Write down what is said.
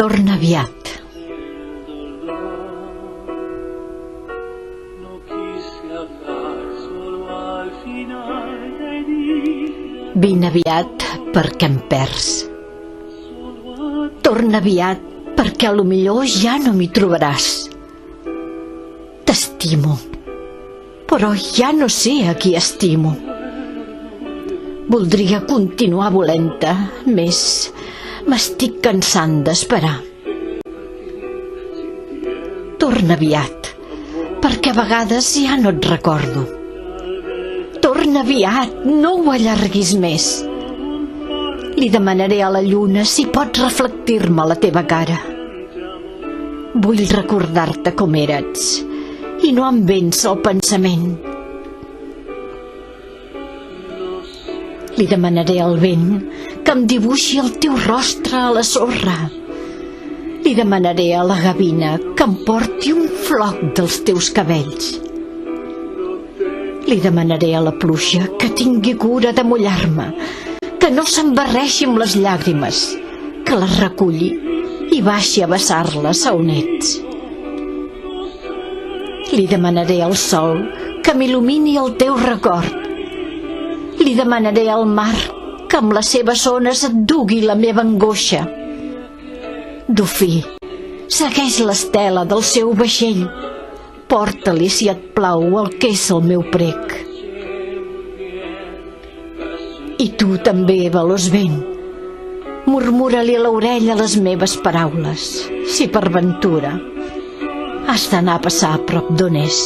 Torna aviat. Vine aviat perquè em perds. Torna aviat perquè a lo millor ja no m'hi trobaràs. T'estimo, però ja no sé a qui estimo. Voldria continuar volent-te, més m'estic cansant d'esperar. Torna aviat, perquè a vegades ja no et recordo. Torna aviat, no ho allarguis més. Li demanaré a la lluna si pot reflectir-me la teva cara. Vull recordar-te com eres i no em vens el pensament. Li demanaré al vent que em dibuixi el teu rostre a la sorra. Li demanaré a la gavina que em porti un floc dels teus cabells. Li demanaré a la pluja que tingui cura de mullar-me, que no se'n barreixi amb les llàgrimes, que les reculli i baixi a vessar-les a on ets. Li demanaré al sol que m'il·lumini el teu record. Li demanaré al mar que amb les seves ones et dugui la meva angoixa. Dofí, segueix l'estela del seu vaixell. Porta-li, si et plau, el que és el meu prec. I tu també, veloç vent, murmura-li a l'orella les meves paraules, si per ventura has d'anar a passar a prop d'on és.